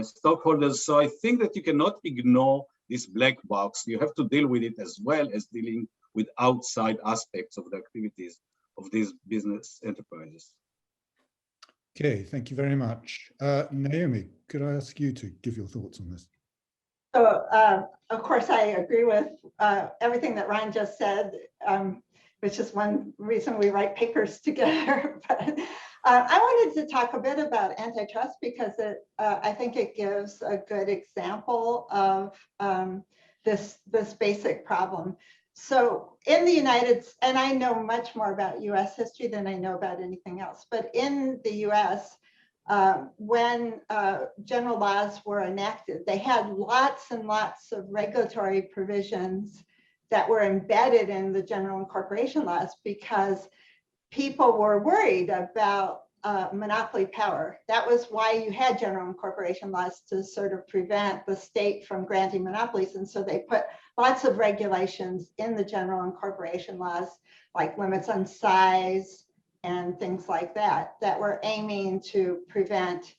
S4: stockholders. So I think that you cannot ignore this black box. You have to deal with it as well as dealing with outside aspects of the activities of these business enterprises.
S1: Okay, thank you very much. Naomi, could I ask you to give your thoughts on this?
S5: So, of course, I agree with everything that Ron just said, which is one reason we write papers together. But I wanted to talk a bit about antitrust because I think it gives a good example of this basic problem. So in the United States, and I know much more about US history than I know about anything else, but in the US, when general laws were enacted, they had lots and lots of regulatory provisions that were embedded in the general incorporation laws because people were worried about monopoly power. That was why you had general incorporation laws, to sort of prevent the state from granting monopolies. And so they put lots of regulations in the general incorporation laws like limits on size and things like that, that were aiming to prevent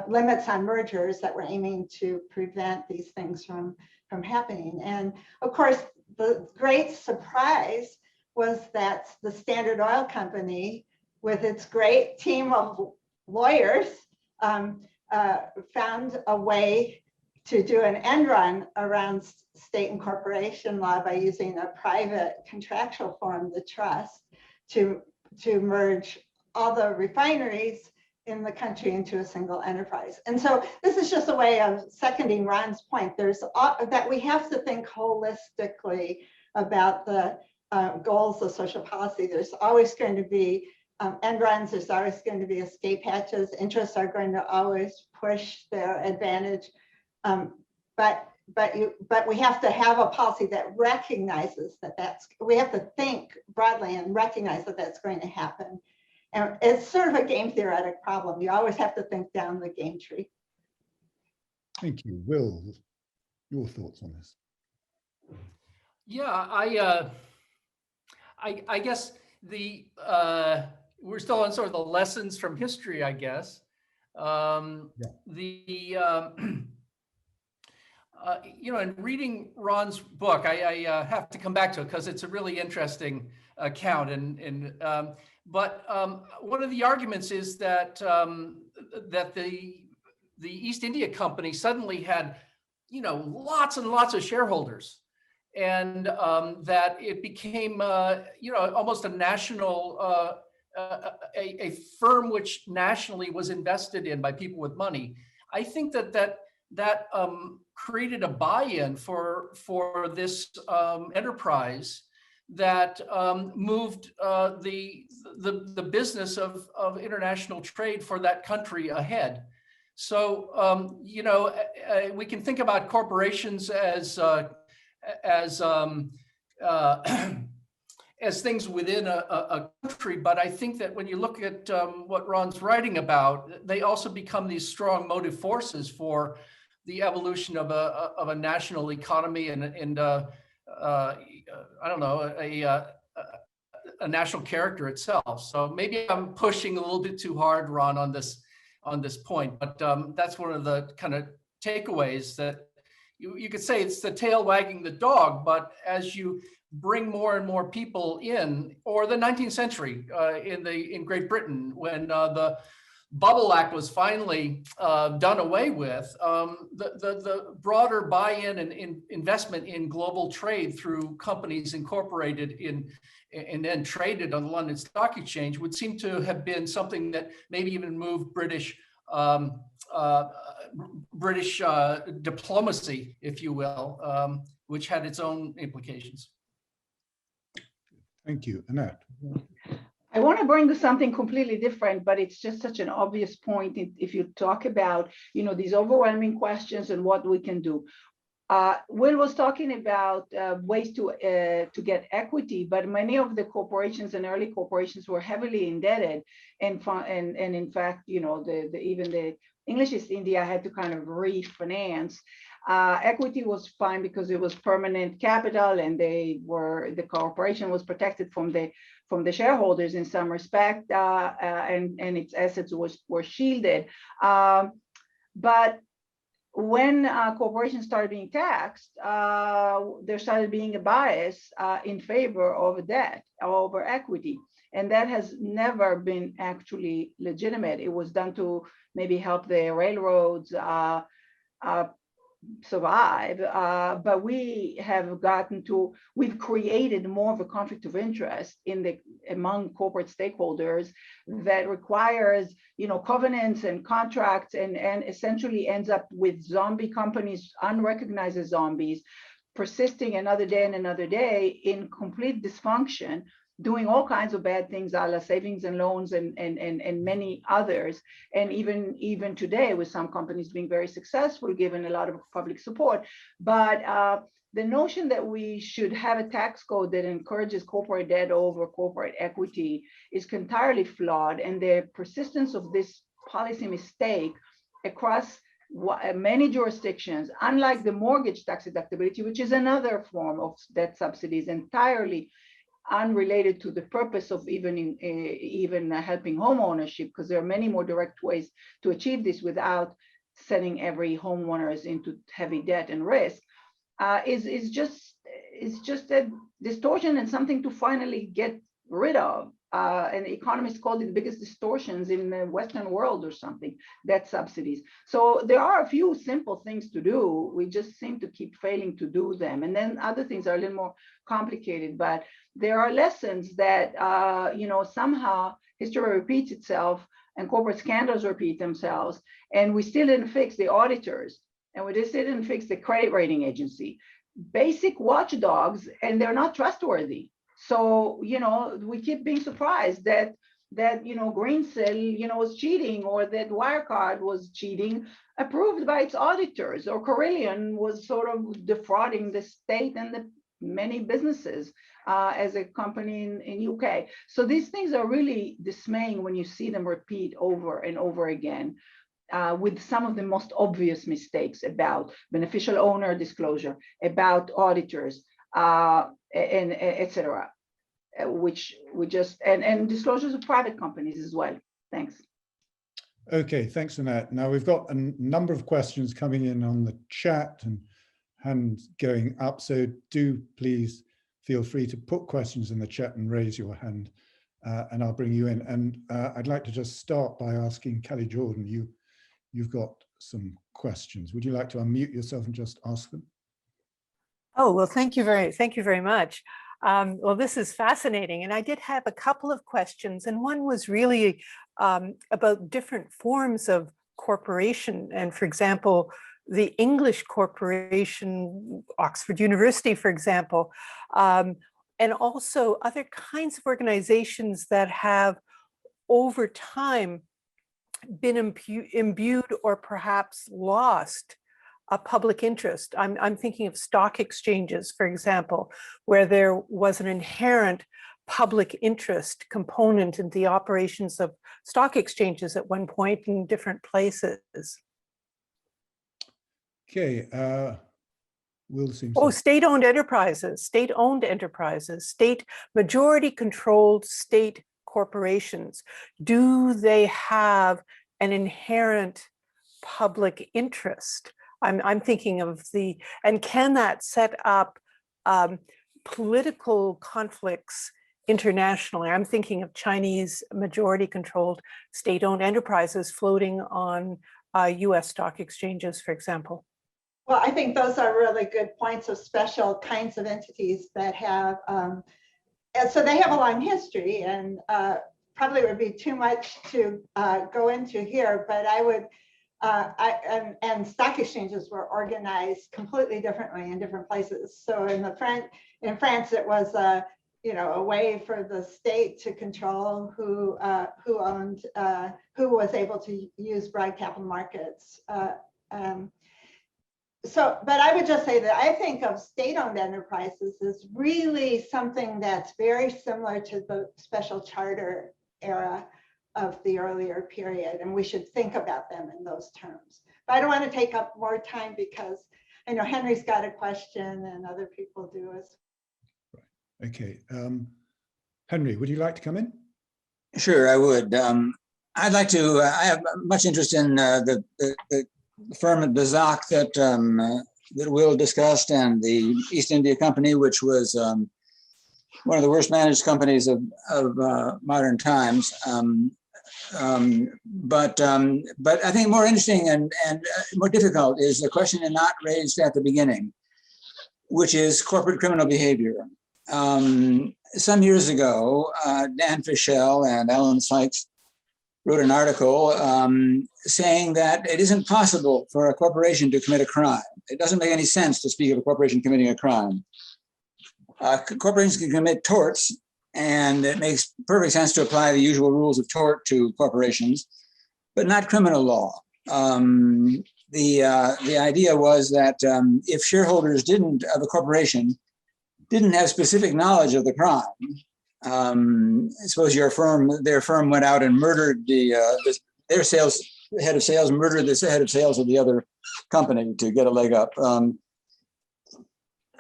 S5: limits on mergers that were aiming to prevent these things from happening. And of course, the great surprise was that the Standard Oil Company, with its great team of lawyers, found a way to do an end run around state and corporation law by using a private contractual form, the trust, to merge all the refineries in the country into a single enterprise. And so this is just a way of seconding Ron's point. There's that we have to think holistically about the goals of social policy. There's always going to be end runs, there's always going to be escape hatches. Interests are going to always push their advantage. But we have to have a policy that recognizes that we have to think broadly and recognize that that's going to happen. And it's sort of a game theoretic problem. You always have to think down the game tree.
S1: Thank you. Will, your thoughts on this?
S2: Yeah, I guess we're still on sort of the lessons from history, I guess. You know, in reading Ron's book, I have to come back to it because it's a really interesting account. But one of the arguments is that that the East India Company suddenly had, you know, lots and lots of shareholders, and that it became, you know, almost a national, a firm which nationally was invested in by people with money. I think that created a buy-in for this enterprise that moved the business of international trade for that country ahead. So you know, we can think about corporations as things within a country, but I think that when you look at what Ron's writing about, they also become these strong motive forces for the evolution of a national economy and I don't know, a national character itself. So maybe I'm pushing a little bit too hard, Ron, on this point, but that's one of the kind of takeaways that you could say it's the tail wagging the dog. But as you bring more and more people in, or the 19th century in Great Britain, when the Bubble Act was finally done away with, the broader buy-in and investment in global trade through companies incorporated in and then traded on the London Stock Exchange would seem to have been something that maybe even moved British diplomacy, if you will, which had its own implications.
S1: Thank you. Anat.
S3: I want to bring to something completely different, but it's just such an obvious point if you talk about, you know, these overwhelming questions and what we can do. Will was talking about ways to get equity, but many of the corporations and early corporations were heavily indebted, and in fact, you know, even the English East India had to kind of refinance. Equity was fine because it was permanent capital, and the corporation was protected from the shareholders in some respect, and its assets were shielded. But when corporations started being taxed, there started being a bias in favor of debt over equity. And that has never been actually legitimate. It was done to maybe help the railroads survive, but we've created more of a conflict of interest among corporate stakeholders that requires, you know, covenants and contracts, and essentially ends up with zombie companies, unrecognized as zombies, persisting another day and another day in complete dysfunction, doing all kinds of bad things, a la savings and loans and many others. And even today, with some companies being very successful, given a lot of public support. But the notion that we should have a tax code that encourages corporate debt over corporate equity is entirely flawed. And the persistence of this policy mistake across many jurisdictions, unlike the mortgage tax deductibility, which is another form of debt subsidies, entirely unrelated to the purpose of even helping home ownership, because there are many more direct ways to achieve this without sending every homeowners into heavy debt and risk, is just a distortion and something to finally get rid of. And economists called it the biggest distortions in the Western world or something, debt subsidies. So there are a few simple things to do. We just seem to keep failing to do them. And then other things are a little more complicated, but there are lessons that, somehow history repeats itself and corporate scandals repeat themselves. And we still didn't fix the auditors, and we just didn't fix the credit rating agency. Basic watchdogs, and they're not trustworthy. So, we keep being surprised that Greensill, was cheating, or that Wirecard was cheating, approved by its auditors, or Carillion was sort of defrauding the state and the many businesses as a company in UK. So these things are really dismaying when you see them repeat over and over again, with some of the most obvious mistakes about beneficial owner disclosure, about auditors, and et cetera, which we just, and disclosures of private companies as well. Thanks.
S1: Okay, thanks, Anat. Now we've got a number of questions coming in on the chat and hands going up. So do please feel free to put questions in the chat and raise your hand, and I'll bring you in. And I'd like to just start by asking Kelly Jordan, you've got some questions. Would you like to unmute yourself and just ask them?
S6: Oh, well, thank you very much. Well, this is fascinating. And I did have a couple of questions, and one was really about different forms of corporation. And for example, the English corporation, Oxford University, for example, and also other kinds of organizations that have over time been imbued or perhaps lost a public interest. I'm thinking of stock exchanges, for example, where there was an inherent public interest component in the operations of stock exchanges at one point in different places.
S1: Okay, Will seems.
S6: Oh, state-owned enterprises, state majority-controlled state corporations. Do they have an inherent public interest? I'm thinking of and can that set up political conflicts internationally? I'm thinking of Chinese majority-controlled state-owned enterprises floating on US stock exchanges, for example.
S5: Well, I think those are really good points of special kinds of entities that have, and so they have a long history, and probably would be too much to go into here, but I would, and stock exchanges were organized completely differently in different places. So in France, it was a way for the state to control who owned, who was able to use broad capital markets. But I would just say that I think of state-owned enterprises as really something that's very similar to the special charter era of the earlier period, and we should think about them in those terms. But I don't want to take up more time because I know Henry's got a question and other people do as well.
S1: Right. Okay, Henry, would you like to come in?
S7: Sure, I would. I'd like to. I have much interest in the firm at Bazak that Will discussed, and the East India Company, which was one of the worst managed companies of modern times. But I think more interesting and more difficult is the question Anat raised at the beginning, which is corporate criminal behavior. Some years ago, Dan Fischel and Alan Sykes wrote an article saying that it isn't possible for a corporation to commit a crime. It doesn't make any sense to speak of a corporation committing a crime. Corporations can commit torts, and it makes perfect sense to apply the usual rules of tort to corporations, but not criminal law. The idea was that if shareholders of a corporation didn't have specific knowledge of the crime, suppose their firm went out and murdered their head of sales, murdered the head of sales of the other company to get a leg up.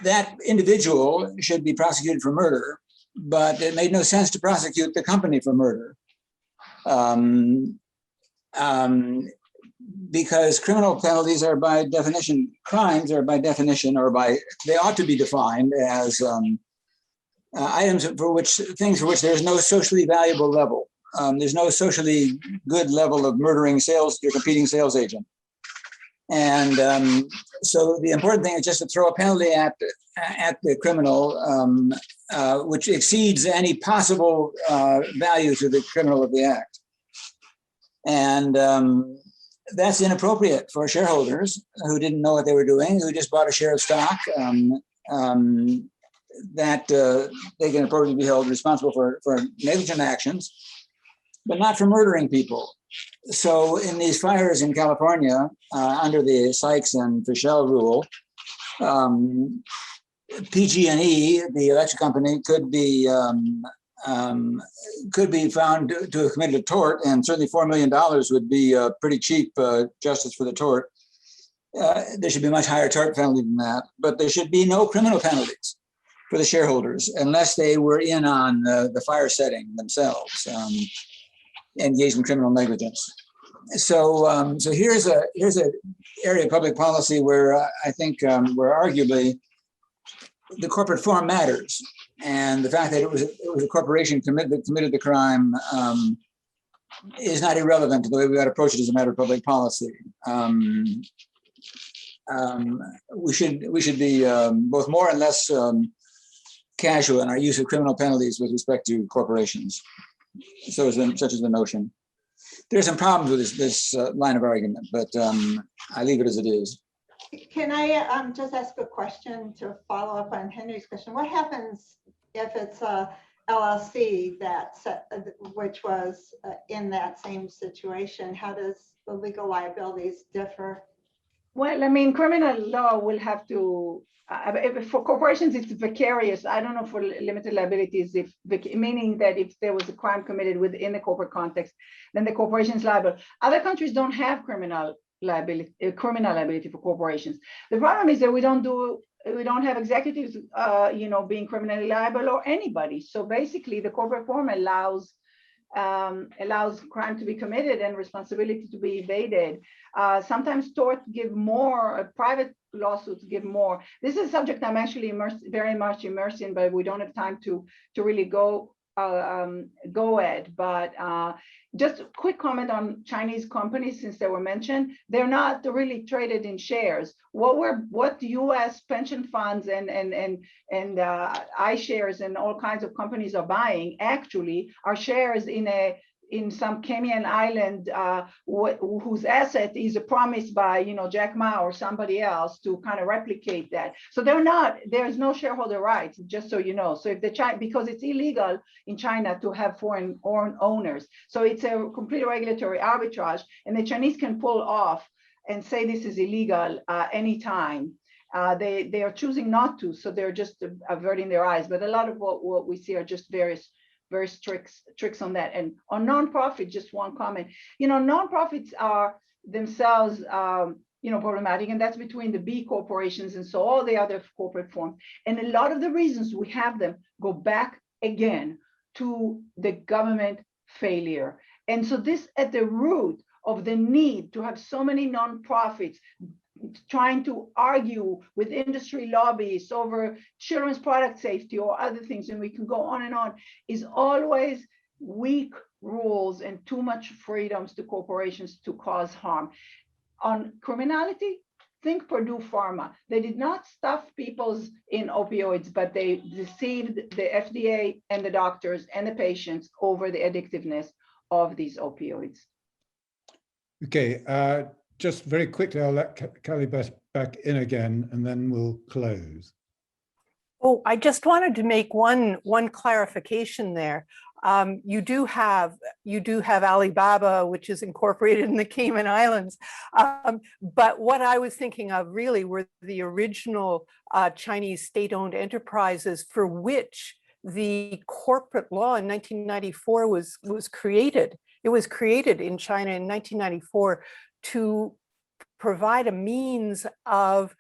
S7: That individual should be prosecuted for murder, but it made no sense to prosecute the company for murder. Because criminal penalties are by definition, crimes are by definition, they ought to be defined as items for which, things for which there's no socially valuable level. There's no socially good level of murdering your competing sales agent. And so the important thing is just to throw a penalty at the criminal, which exceeds any possible value to the criminal of the act. And that's inappropriate for shareholders who didn't know what they were doing, who just bought a share of stock, that they can appropriately be held responsible for negligent actions, but not for murdering people. So in these fires in California, under the Sykes and Fischel rule, PG&E, the electric company, could be found to have committed a tort, and certainly $4 million would be a pretty cheap justice for the tort. There should be a much higher tort penalty than that, but there should be no criminal penalties for the shareholders unless they were in on the fire setting themselves, engaged in criminal negligence. So, so here's a area of public policy where I think where arguably the corporate form matters, and the fact that it was a corporation that committed the crime is not irrelevant to the way we ought to approach it as a matter of public policy. We should be both more and less casual in our use of criminal penalties with respect to corporations. So such as the notion. There's some problems with this line of argument, but I leave it as it is.
S5: Can I just ask a question to follow up on Henry's question? What happens if it's a LLC which was in that same situation? How does the legal liabilities differ?
S3: Well, I mean, criminal law will have to, for corporations, it's vicarious. I don't know for limited liabilities, meaning that if there was a crime committed within the corporate context, then the corporation is liable. Other countries don't have criminal liability for corporations. The problem is that we don't have executives, being criminally liable, or anybody. So basically, the corporate form allows crime to be committed and responsibility to be evaded. Sometimes tort give more, private lawsuits give more. This is a subject I'm actually very much immersed in, but we don't have time to really go at. But just a quick comment on Chinese companies, since they were mentioned. They're not really traded in shares. What U.S. pension funds and iShares and all kinds of companies are buying actually are shares in some Cayman island whose asset is promised by Jack Ma or somebody else to kind of replicate that. So there's no shareholder rights, just so you know. So if because it's illegal in China to have foreign owners, so it's a complete regulatory arbitrage, and the Chinese can pull off and say this is illegal anytime. They are choosing not to, so they're just averting their eyes. But a lot of what we see are just various tricks on that. And on nonprofit, just one comment. Nonprofits are themselves problematic, and that's between the B corporations and so all the other corporate forms. And a lot of the reasons we have them go back again to the government failure. And so this at the root of the need to have so many nonprofits trying to argue with industry lobbyists over children's product safety or other things, and we can go on and on, is always weak rules and too much freedoms to corporations to cause harm. On criminality, think Purdue Pharma. They did not stuff people in opioids, but they deceived the FDA and the doctors and the patients over the addictiveness of these opioids.
S1: Okay. Just very quickly, I'll let Kelly back in again, and then we'll close.
S6: Oh, I just wanted to make one clarification there. You do have Alibaba, which is incorporated in the Cayman Islands. But what I was thinking of really were the original Chinese state-owned enterprises for which the corporate law in 1994 was created. It was created in China in 1994 to provide a means of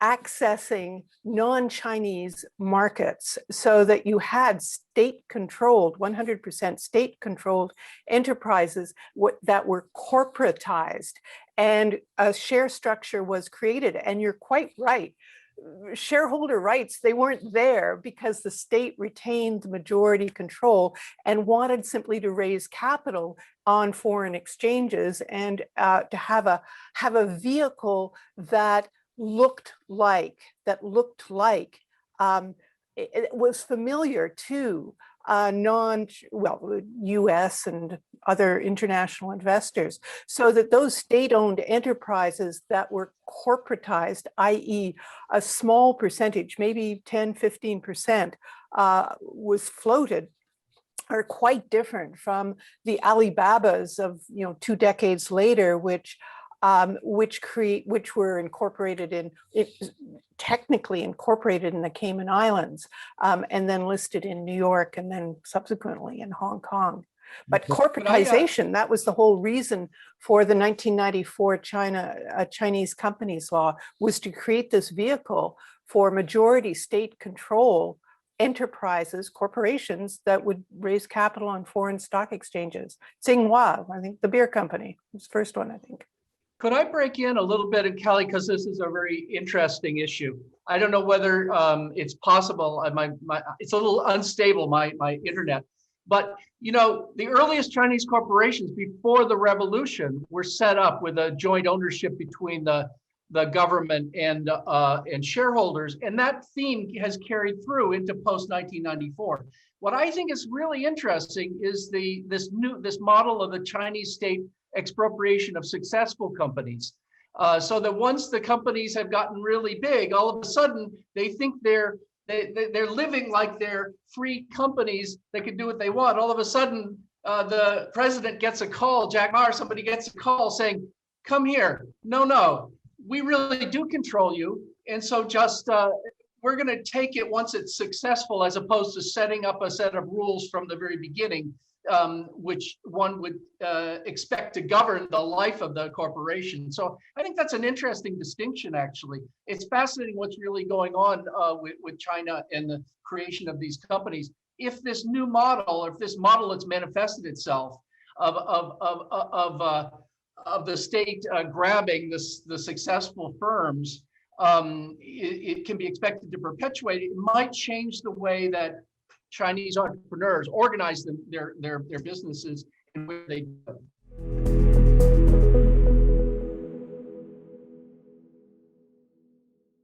S6: accessing non-Chinese markets so that you had state-controlled, 100% state-controlled enterprises that were corporatized, and a share structure was created. And you're quite right. Shareholder rights, they weren't there because the state retained majority control and wanted simply to raise capital on foreign exchanges and to have a vehicle that looked like it was familiar to US and other international investors, so that those state-owned enterprises that were corporatized, i.e. a small percentage, maybe 10, 15%, was floated, are quite different from the Alibabas of 2 decades later, which were incorporated technically incorporated in the Cayman Islands, and then listed in New York, and then subsequently in Hong Kong. But corporatization, that was the whole reason for the 1994 Chinese companies law, was to create this vehicle for majority state control enterprises, corporations that would raise capital on foreign stock exchanges. Tsinghua, I think the beer company was the first one, I think.
S2: Could I break in a little bit, Kelly, because this is a very interesting issue. I don't know whether it's possible. It's a little unstable, my internet. But the earliest Chinese corporations before the revolution were set up with a joint ownership between the government and shareholders, and that theme has carried through into post 1994. What I think is really interesting is this model of the Chinese state expropriation of successful companies, so that once the companies have gotten really big, all of a sudden they think they're living like they're free companies that can do what they want. All of a sudden, the president gets a call, Jack Ma, somebody gets a call saying, "Come here, no, we really do control you, and so just we're going to take it once it's successful, as opposed to setting up a set of rules from the very beginning." Which one would expect to govern the life of the corporation. So I think that's an interesting distinction, actually. It's fascinating what's really going on with China and the creation of these companies. If this new model, or if this model that's manifested itself of the state grabbing the successful firms, it can be expected to perpetuate. It might change the way that Chinese entrepreneurs organize their businesses and where they do.